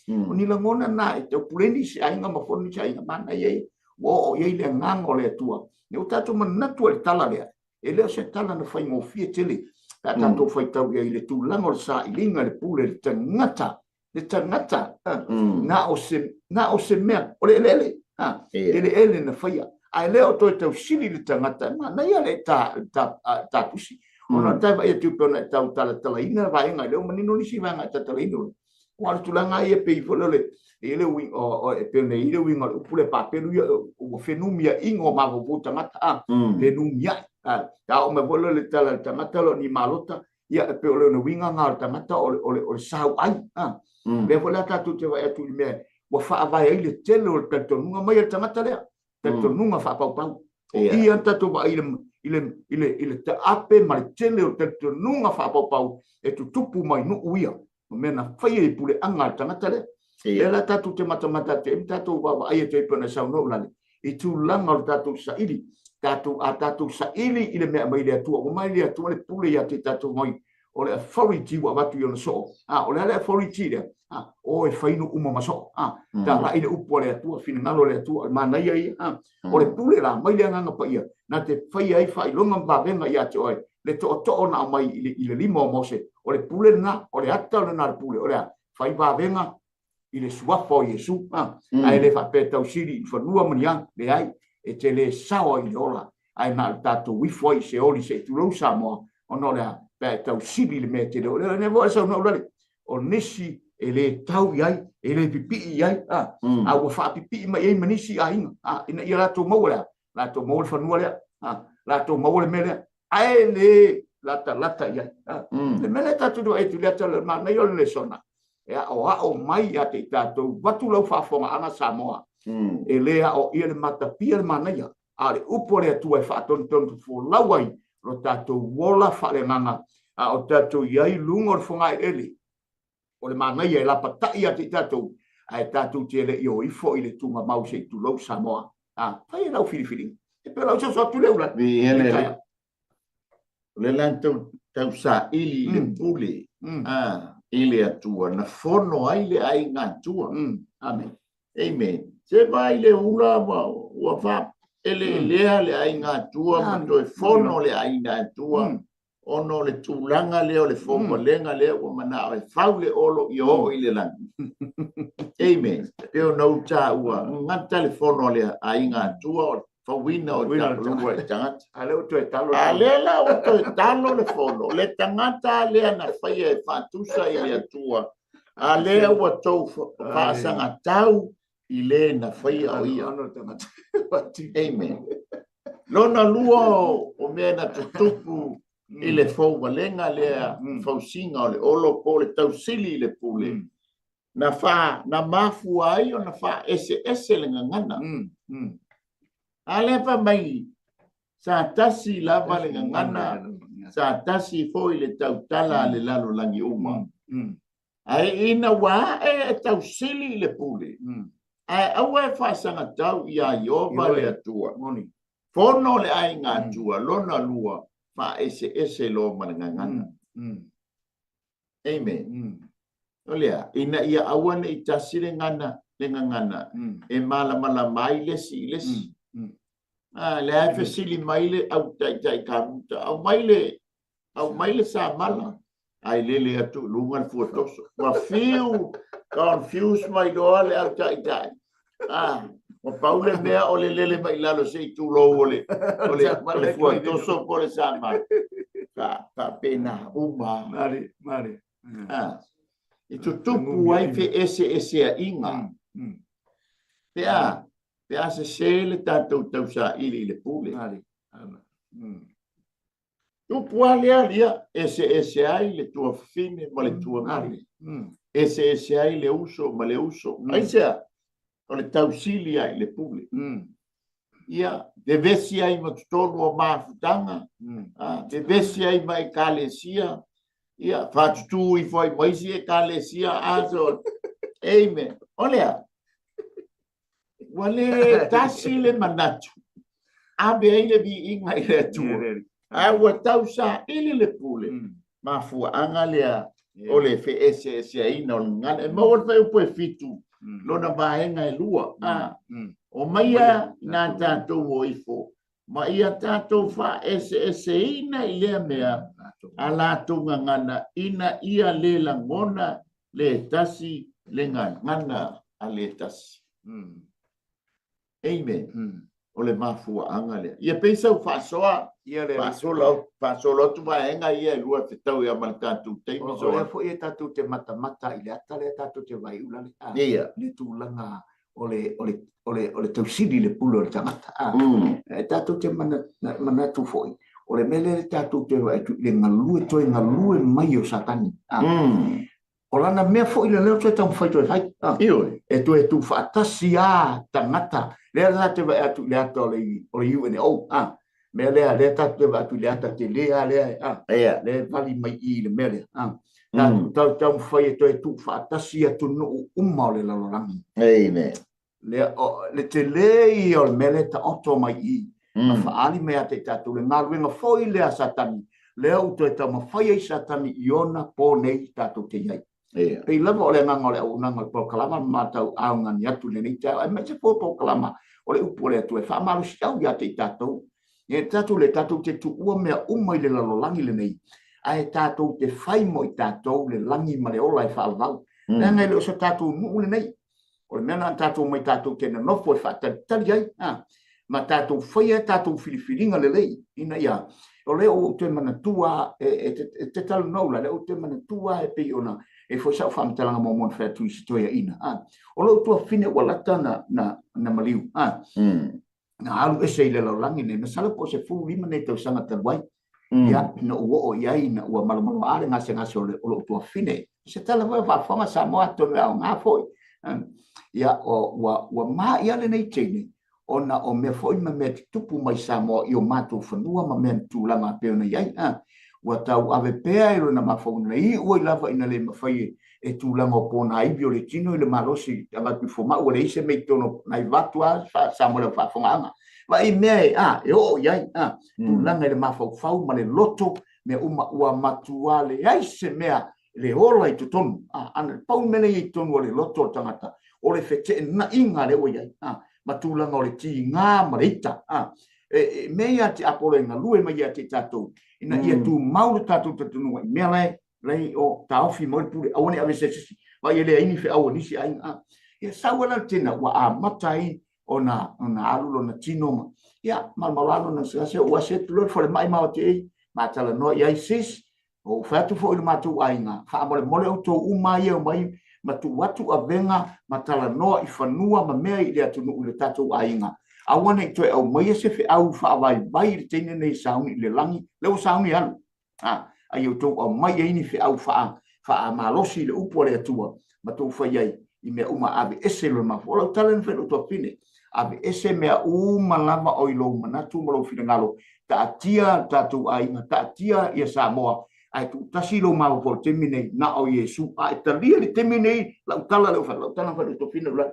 O ni langona na, e te puleni se ainga, ma fono se ainga mana iei. o ye le ngang o le tua ne tato man tu le tala le e le se tala na fai mo fie tele tato fai tau ye le tu lango sa ilinga le pule le tangata na o se mea o le ele na fai ai leo to tau sili le tangata na ia le ta pusi ona tai vai tu pona tau tala ina vai nga leo manino ni si vanga tala ino o tu langa ia pe folole ele wing o pe ne ile wing o pule papelu o fenumia ingo ma vo tangata fenumia ta o me volo le tala tangata lo ni malota ia pe o le winga nga tangata o sau ai le vola ta tu te vai tu me wa fa vai ile tele o tantonga mai tangata le tantonga fa pau ia tatu va ile te ape mai tele o tantonga fa pau e tu tupu mai no uia mena fai e pule anga tangata le ela tatu te mata te tatu wa ai te pona sau no lani i tu langa o tatu saili tatu saili ile me mai le tu o mai le tu le pule ya te tatu mai o le authority wa watu yo so o le authority le o e fai no uma maso ta la ile upo le tu fina ngalo le tu mana ia o le pule la mai le nganga pa ia na te fai ai fai longa ba venga ia te oi le to na mai ile limo mose o le pule na o le ata na pule o le fai ba venga ile suafo Yesu ai le fa pe tau siri fa lua mania le ai e te le sawa i ola ai na tatu wi foi se oli se tu lo samo ono le pe tau siri le me te le ne vo so no le o nisi ele tau ai ele pipi ai a wo fa pipi mai ai manisi ai ina ia la to mo fa no le la to mo le mele ai le lata ia le mele tatu do ai tu le tala ma na yo le sona o mai ya te tato watu lau whafonga ana Samoa e lea o ia le mata pia le manaya a le upo le atua e whaaton tu fo lawai lo tato wola whale nganga o tato iai lungo le fonga ele o le manaya e la patai ya te tato a e tato te ele i o ifo i le tunga mau se tu lau Samoa pai lau filifili e pe lau so tu leula le lanto tau sa ili le pule ile atua na fono ai le ai ngā tua. Amen. Se vai le ula wa fa ele lea le ai ngā tua mato e fono le ai ngā tua. Ono le tūlanga leo le fonga lenga leo wa mana e fau le olo i o i le langi. Amen. Peo nau tā ua ngata le fono le ai ngā tua Fawina o takulua e tangata. Ale o toi talo. Ale la o toi talo le fono. Le tangata ale na whaia e whatusa i le atua. Ale o tau whaasanga tau i le na whaia o ia. Amen. Lona lua o mea na tutupu i le fauwa lenga lea fausinga o le olo po le tau sili i le pule. Na wha, na mafu ai o na wha ese le ngangana. Ale pa mai sa tasi lava le ngana sa tasi foi le tau tala le lalo langi uma ai ina wa e tau sili le pule ai awe fa sanga tau ia iova le atua fono le ai ngā tua lona lua fa ese lo manangana amen olea ina ia awane i tasi le ngana e mala mai lesi le ai sili maile au tai kamuta au maile sa mala ai lele atu lungan fotoso wa feel confused mai do ale au tai o paule mea o le lele mai lalo sei tu lo ole fotoso por sa mal ka pena uma mari e tupu ai fe ese a inga Pea se le tātou tau sa ili le pule. Tupu alia ese ai le tua fine ma le tua mali. Ese ai le uso ma le uso. Ai sea, o le tau sili ai le pule. Ia, te vesi ai ma tutonu o mafutanga. Te vesi ai ma e kalesia. Ia, whatutu i foi maisi e kalesia. Azo, amen. Olea. Wale tasi le manatu. Abe ai le vi inga i le atua. Awa tau sa ili le pule. Mafua anga lea o le fe ese a ina o ngana. E maua fai upo e fitu. lona vaenga e lua o maia na tātou o ifo ma ia tātou fa ese ina i lea mea a lātou ngana ina ia le langona le tasi le ngana a le tasi amen o le mafua anga le ia pensa o fasoa ia le fasolo tu vaenga ia lua te tau ia mal tātou te so le fo ia tātou te mata i le ata le tātou te vai ula le tūlanga o le tausiri le pulo le tangata tātou te mana tu foi o le mele le tātou te vai le ngalue mai o satani o lana mea foi le leo tau fai toi fai e tu fatasi a tangata le la te vai atu le ata o le UNO me le tātou te vai atu le ata te lea le vali mai i le mele tau fai e tu fatasi atu no umma o le lalorangi amen le te lei o le mele ta oto mai i ma faali mea te tātou le ngaluenga foi le a satani le au toi tau ma fai ai satani i ona po nei tātou te iai pei lava o le nganga o le au nanga po kalama matau au ngani atu le nei tau ai me te po kalama o le upo le atu e wha maru si au ia te tātou e tātou le tātou te tu ua mea umai le lalolangi le nei ai tātou te whai mo i tātou le langi ma le ola e wha alvau le ngai le o sa tātou nuu le nei o le mena tātou mai tātou tena nofo e whaatari ai ma tātou whaia tātou whiriwhiringa le lei ina ia o leo o te manatua te talo naula leo o te manatua e pei ona e foi sa whaamitalanga mo mon whea tui sitoia ina o leo tua whine walata na maliu na alu ese i le laulangi ne masala po se fulu lima nei tau sanga taruai ia na ua o iai na ua malomalo ale ngase o leo tua whine se tala wai whawhanga sa moa tonu au ngā foi ia ua maa ia le nei teine ona o me foi ma me tupu mai sa mo i o mātou whanua ma mea tūlanga peona iai ua tau ave pēa i rona mawhauna i ua i lava ina le mawhai e tūlanga o pōna aibi o le tino i le malosi avatu foma ua le ise mei tono nai vatu sa mo le whawhanga wa i mea e o iai tūlanga i le mawhau ma le loto me ua matua le aise mea le ola i tutonu ana pau mene i tonu o le loto tangata o le fete na inga le o iai matulanga o le ti ngā marita. Mea te apole ngā lue mai a te tātou. Ina ia tu maure tātou tatunua. Mea lei o taofi maure pule. Awane ave sesisi. Wa ia lea ini fe awa nisi ai. Ia sauana tena wa a matai o na alulo na tinoma. Ia malmalano na sase o ase tulor fore mai mau te ei. Matala no ia sis. O fatu fo il matu ainga. Fa amole mole o to umai o mai. Matu watu avenga matala noa i whanua ma mea i lea tunu ule tatou ainga. Awane i toe au maia se fe au whaawai vai i teine nei sauni i le langi, leo sauni alu. Ai au tau au maia ini fe au wha malosi i le upo le atua, ma tau whaiai i mea uma ave ese lo mafu. Ola utalen whenu tua pine, ave ese mea uma lama o ilo manatu malo whina ngalo, ta atia tatou ainga, ta atia ia Samoa, ai tu tasilo mau por temine na o Yesu ai talia le temine la utala le fa to fine la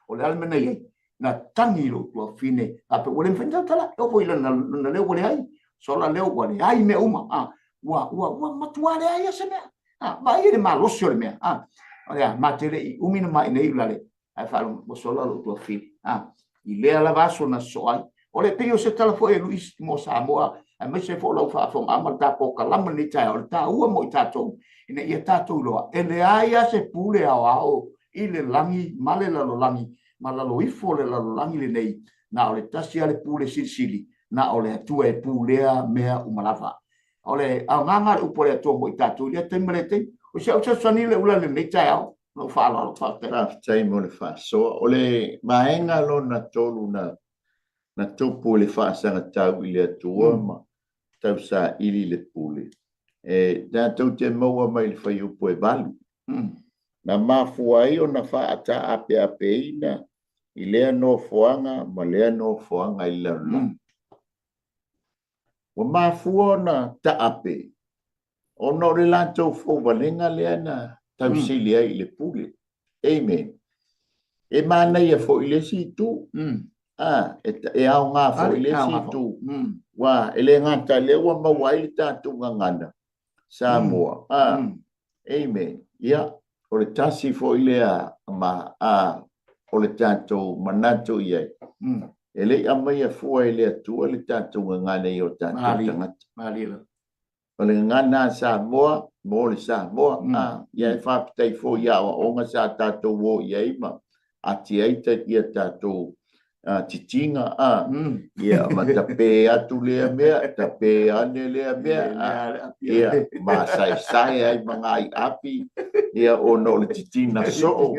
o le almena ye na tangilo to fine a pe wole fenda tala o foi la na le wole ai so la le wole ai me uma wa matuale ai se me ba ye ma lo sio le me olha matele i umina mai nei la le ai fa lo so la lo to fine i le ala vaso na so ai o le pe yo se tala foi Luis mo Samoa a me se fola fa fo ama ta po kalama ni tai o ta ua mo tato ina ia tato loa e le aia se pule ao i le langi male la lo langi ma la lo ifo le la lo langi le nei na o le tasi ale pule sili na o le atua e pulea mea umalava o le au nganga upo le atua mo tato ia te mele te o se au sa sani le ula le nei tai ao no fa lo fa te tai mo le fa so o le maenga lo na tolu na tupu le whaasanga tau i le atua ma tau sa ili le pule. E tātou te maua mai le whai upo e balu. Na mafua o na whaata ape ina i lea no foanga ma lea no foanga i launa. Wa mafua na ta ape. O no re lantou fo walenga lea na tau sili ai le pule. Amen. E mana ia fo i le si tu. E au ngā fo i le situ wa ele ngata le wa mawai le tātou ngangana Samoa amen ia o le tasi fo ile ma o le tatou manato ia e le amai a fua ile atua le tatou ngana i o tatou tangata o le ngana Samoa mo le Samoa ia e whapitei fo ia o onga sa tatou wo ia ima ati eita ia tatou titinga ia ma tape atu lea mea tape ane lea mea ia ma sai ai mga ai api ia ono le titina so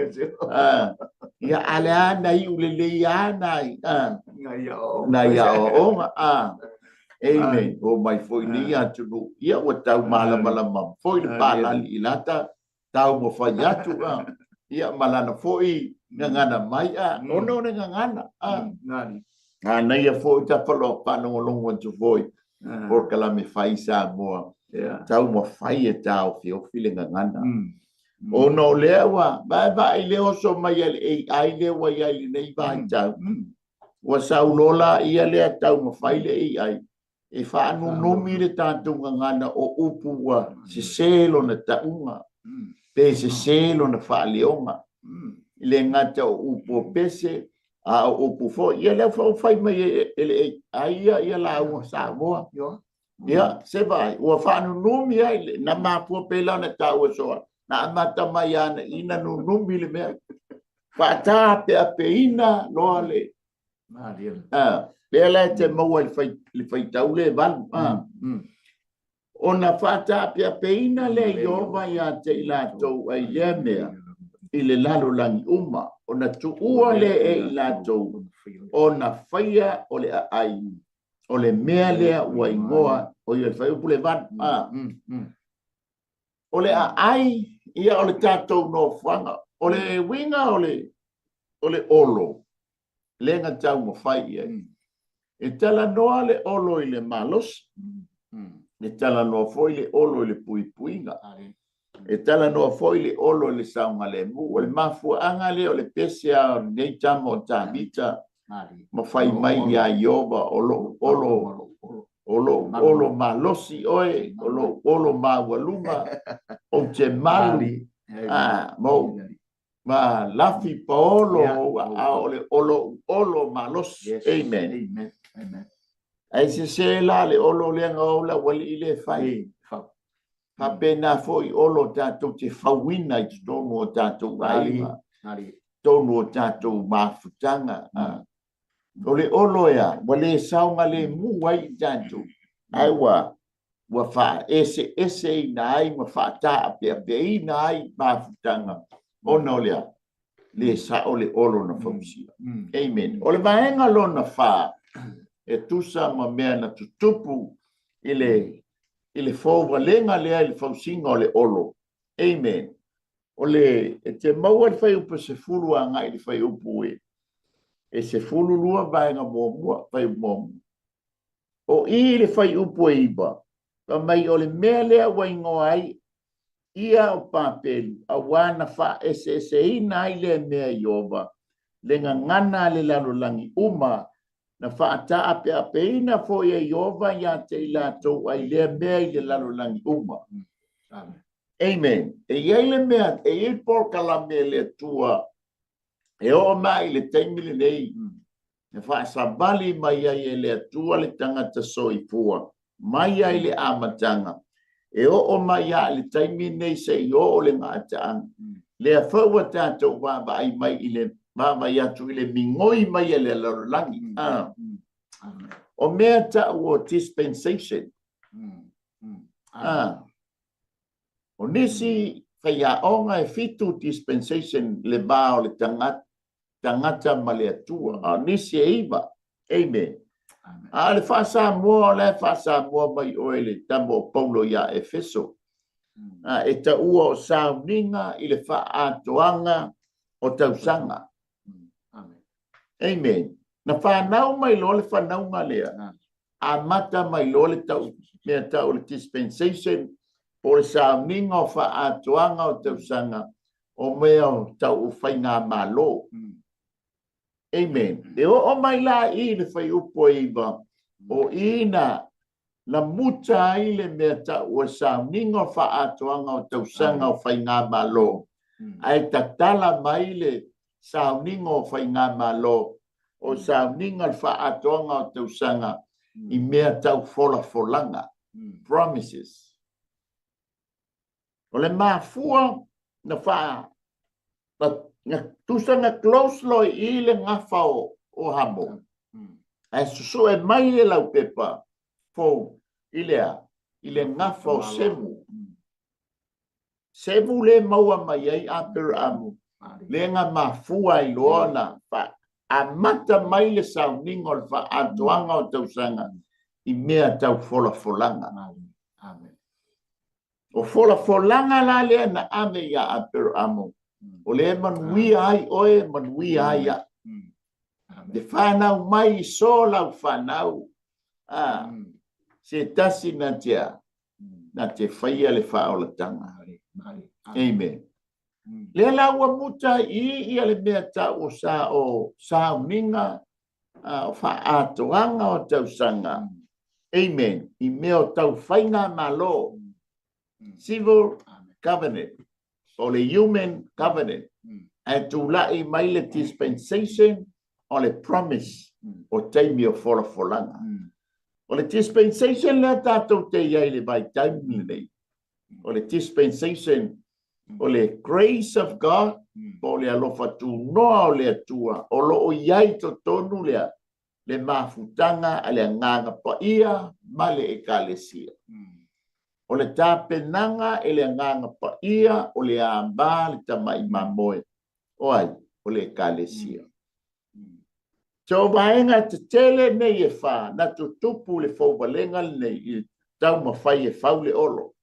ia ale ana i ulele ana na ia o amen o mai foi ni atu ia o tau malama foi le palali ilata tau mo fai atu ia malana foi ngana mai ono ne ngana ngani na ia foi ta palo pano longo tu foi por kala me fai sa mo tau mo fai e tau fio file ngana ono lewa ba ile o so mai ai le wa ia nei ba tau wa saulola ia le tau mo fai le ai e fa anu no mire tanto ngana o upu wa se selo na taunga pe se selo na fa leonga le ngata o upo pese a o upo fo ia le fai mai ele ia la o sa mo ia se vai o fa no numi ai na ma po pela na ta o so na mata mai ana ina no numi le me fa ta pe ina lo le pela te mo le fai tau le van ona fa ta pe ina le yo vai a te la to ai le mea ile lalo langi uma ona tuua le latou ona faia ole ai ole mea lea ua ingoa o ia fai pule van ole ai ia ole tatou no fanga ole winga ole olo lenga tau mo fai ia e tala noa le olo ile malos e tala noa foi le olo ile puipuinga e tala no foi le olo le saunga le mu o le mafu anga le o le pesia nei tamo tamita ma fai mai ya yoba olo malosi oe olo mawaluma o te malu mo ma lafi paolo olo malosi amen ai se la le olo le ngola wali ile fai pa pena foi olo tatou te fawina i tonu o tatou aima tonu o tatou mafutanga ole olo ya wale saunga le muai tatou aiwa wa fa ese ina ai ma fa ta pe ina ai mafutanga ono le sa ole olo na fausia amen ole maenga lo na fa e tusa ma mea na tutupu ile fo lenga le il fausinga ole olo amen ole te mau al fai upo se fulu anga il fai upo e se fulu lua vai nga mo fai mo o ile fai upo iba pa mai ole mele wa ngoai ia o papel awana fa ese ina ile me yoba lenga ngana le lalo langi uma na faata ape ina fo ye yova ya te lato ai le me le lalo langi uma amen e ele me e por kala me le tua e o mai le tengile nei e fa sabali mai ai le tua le tangata soifua mai ai le amatanga e o mai ya le tengile nei se yo le ngata le fa wata to wa ai mai ile mama ya tu ile mingoi mai le langi o meta o dispensation o nisi kaya onga e fitu dispensation le bao le tangata male tua nisi eiba amen le fasa mo mai o ele tambo Paulo ya Efeso e ta ua sa ninga ile fa atoanga o tausanga amen na whanau mai lo le whanau ngalea a mata mai lo le tau mea tau le dispensation o le sauninga o whaatuanga o tausanga o mea o tau whainga malo amen e o mai la i le whai upo iba o ina la muta i le mea tau o sauninga o whaatuanga o tausanga o whainga malo ai tatala mai le sauninga o whainga malo o sauninga whaatonga o tausanga I mea tau folanga promises o le mafua na wha na tusanga close loi I le ngafa o hamo ai susu e mai le lau pepa fo I le ngafa o semu le maua mai ai Abraham le nga mafua I loana fa amata mai le sauninga o fa atoanga o tausanga I mea tau folanga o folanga la le na ame ya Abraham o le manui ai oe manui ai ya de whanau mai so lau whanau se tasi na te whaia le whaolatanga amen le laua muta I le mea tau o sa uninga o whaatoanga o tausanga amen I mea o tau whainga malo civil covenant o le human covenant e tu lai mai le dispensation o le promise o taimi o folanga o le dispensation le tātou te iai le vai taimi nei o le dispensation o le grace of God o le alofa tu noa o le atua o lo o iai to tonu le mafutanga a le nganga pa ia ma le ekalesia o le tāpenanga e le nganga pa ia o le amba le tamai mamoe o ai o le ekalesia so vaenga te tele nei e wha na tutupu le fauwalenga nei I tau mawhai e fau le olo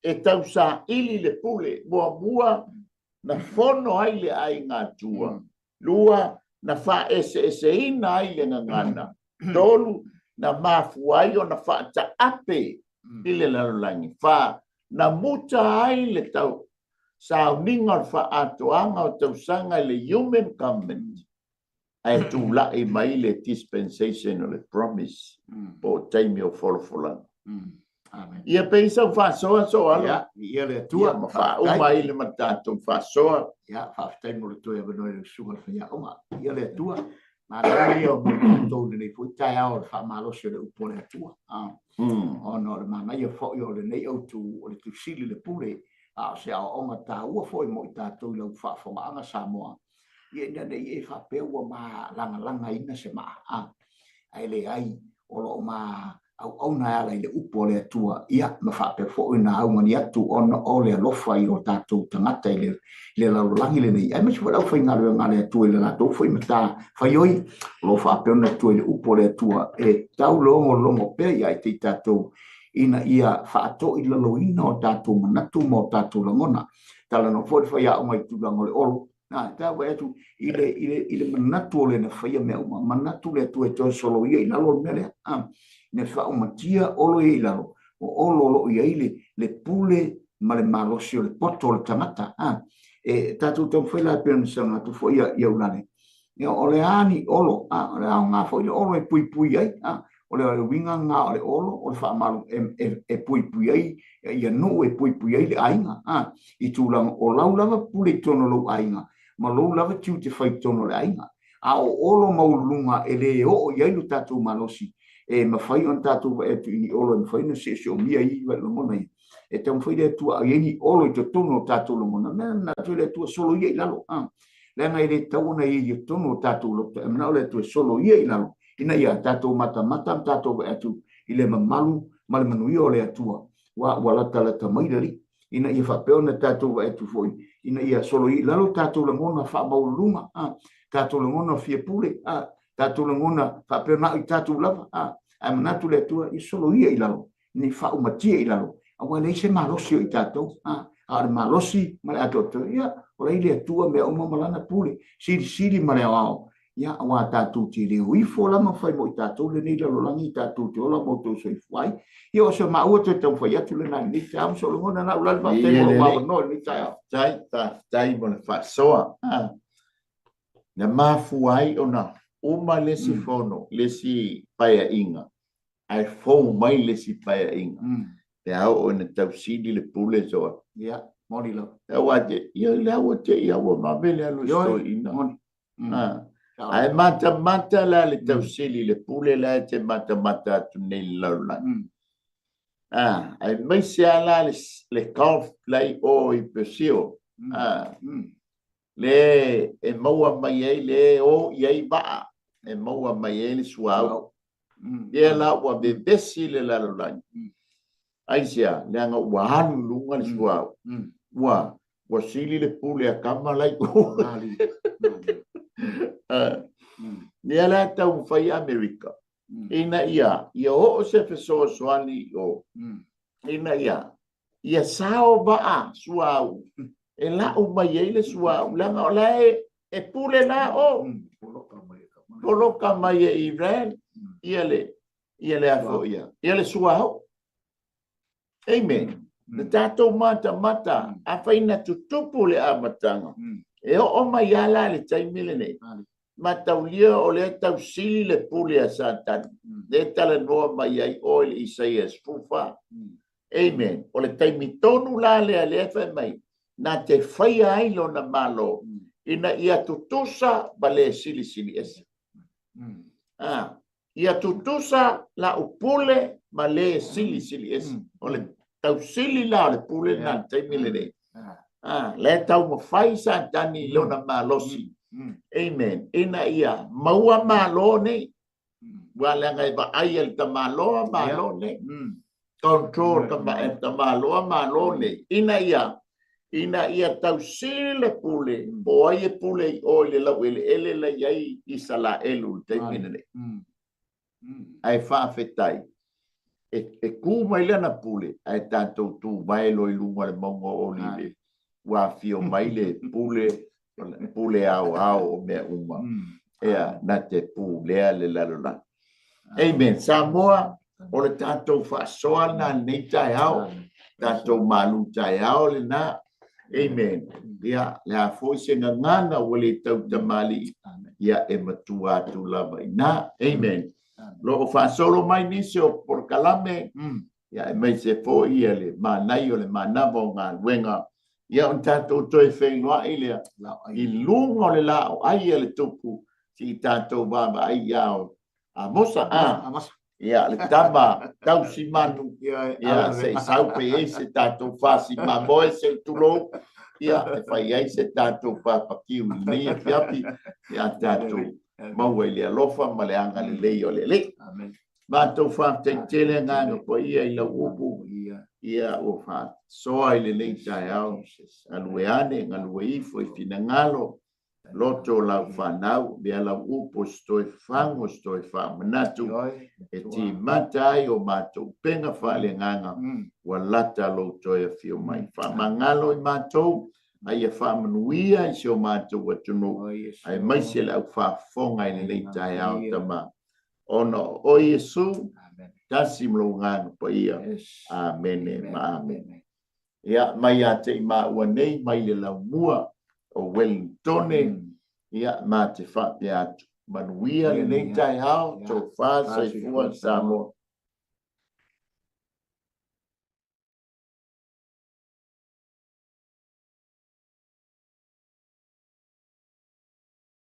e tau sa ili le pule mua na fono ai le ai ngā tua lua na wha ese ina ai le ngangana tolu na mafu ai o na wha ta ape I le lalolangi wha na muta ai le tau sa uninga o wha atoanga o tau sanga le human government ai tu lai mai le dispensation o le promise po taimi o folanga ia peisa fa soa ya ia le tua ma fa o mai le matato fa soa ya fa stai mo le tua e no le suga fa ya oma ia le tua ma le ia mo to le fu tai ao fa malo se le upo le tua o no le mana ia fo yo le nei o tu o le tu sili le pule a se a o ma ta u fo mo ta to le fa fo ma sa mo ia ne e fa pe o ma langa ina se ma ai le ai o lo ma au na ala le upo le tua ia ma fa pe fo ina au mani atu on o le lofa I o tatu tangata le langi le nei ai ma se fa ina le ngale tu le na to foi mata fa yoi lo fa pe ona tu le upo le tua e tau longo pe ia te tatu ina ia fa to I le loina o tatu manatu mo tatu langona tala no foi fa ia o mai tu langole olo na ta wa tu ile manatu le na fa ia me manatu le tu e to solo ia ina lo mele ne fa o matia olo I lalo o olo I le pule ma le malosi o le poto le tangata e tatu tau foi la pensanga tu foi ia ulane ia o le ani olo o le au ngā foi le olo e pui ai o le winga ngā o le olo o le wha malu e pui ai ia no e pui ai le ainga I tūlanga o lau lava pule tono lau ainga ma lau lava tiu te whai tono le ainga o olo maulunga e le o iai lu tatu malosi e ma fai on tatu e tu I olo ma fai no se o mia I wa lo mona e te fai le tu a ni olo I te tono tatu lo mona na tu le tu solo I lalo le ngai le tau na I tono tatu lo e na le tu solo I lalo ina ia tatu mata tatu e tu I le mamalu ma le manui o le atua wa la tala mai dali ina ia fa pe ona tatu e tu foi ina ia solo I lalo tatu lo mona fa maulunga tatu lo mona fie pule tatu ngona fa pe na I tatu lava ai manatu le tua I solo ia I lalo ni fa o matia I lalo a le se malosi I tatu le malosi ma le atoto ia o le tua me o malana pule siri ma le ao ia wa tatu ti le ui fo la ma fai mo I tatu le ni lalo langi tatu te ola mo to so I fai ia o se ma o te tau fai atu le na ni tam solo ngona na ula va te mo ma no ni tai mo le fa soa na mafu ai ona uma lesi fono lesi paia inga ai fo mai lesi paia inga te au o na tau sidi le pule soa Moni lo. E waje, ia lewa te ia wa mabele alo sto ina. Moni. Ai mata la le tausili le pule la te mata tu nei laula. Ai mai se ala le golf play o I pesio. Le e maua mai ai le o iai ba. E maua mai ai le suau. Ia la wa bebesi le laula. Ai sia, le anga wahanu lunga le suau. Wa sili le pule a kama lai o. Nia la tau whai Amerika. Ina ia o se feso soani o. Ina ia sao baa suau. E la o mai ele suau. Langa o la e pule la o. Poloka mai e Israel. Ia le afo ia. Ia le suau. Amen. Na tatou mata a whaina tutupu le a matanga. E o mai ala le taimile nei. Mataulia o le tau sili le pule a Satan. Le tala noa mai ai o le Isaias fufa. Amen. O le taimitonu la le a le whai mai. Na te whaia ai lo na malo. Ina ia tutusa ba le sili ese. Ia tutusa la upule ma le sili ese. O le tau sili la le pule na taimile nei. Le tau mawhai Satani lo na malosi. Amen. Ina ia maua malo nei. Wala ngai ba ayel ta malo nei. Control ta malo nei. Ina ia tau sile pule. O ai pule o le la ele la yai isala elu te minene. Ai fa fetai. E ku mai le na pule. Ai tanto tu vai lo ilunga le mongo olive. Wa fio mai le pule au me uma. Ea na te pule le la. Amen. Samoa o le tatou whaasoa na nei tai au. Tatou malu tai au le na. Amen. Ia le a foi se ngana o le tau tamali. Ia e matua atu lava ina. Amen. Lo o whaasolo mai nisi o por kalame. Ia e mai se fo ia le manai o le manava o ngā wenga. Ia on tatou toi whenua ilea. I lungo le lao ai le tupu. Si tatou baba ai iao. A mosa ia le tama tau si manu. Ia se saupe e se tatou whasi mamoe se tulo. Ia e whai ai se tatou whapakiu. Nei e fiapi. Ia tatou maua ilea lofa ma le anga le lei o le le. Mātou whaamteitele nganga po ia I lau upu. Ia o wha soa I le lei tai au. Alue ane, alue ifo I fina ngalo. Loto lau whanau. Bea lau upo stoi whango, stoi whamanatu. E ti matai o mātou penga whale nganga. Wa lata loto e fio mai. Whamangalo I mātou. Ai e whamanuia I sio mātou atunu. Ai maise lau whafonga I le lei tai au tama. Ono o Yesu. Tasi mlongano pa ia. Amen. Amen. Ia mai a te ma ua nei mai le lau mua o Wellingtone. Ia ma te whape atu. Manuia le nei tai hao. Tō wha sai fua Samoa.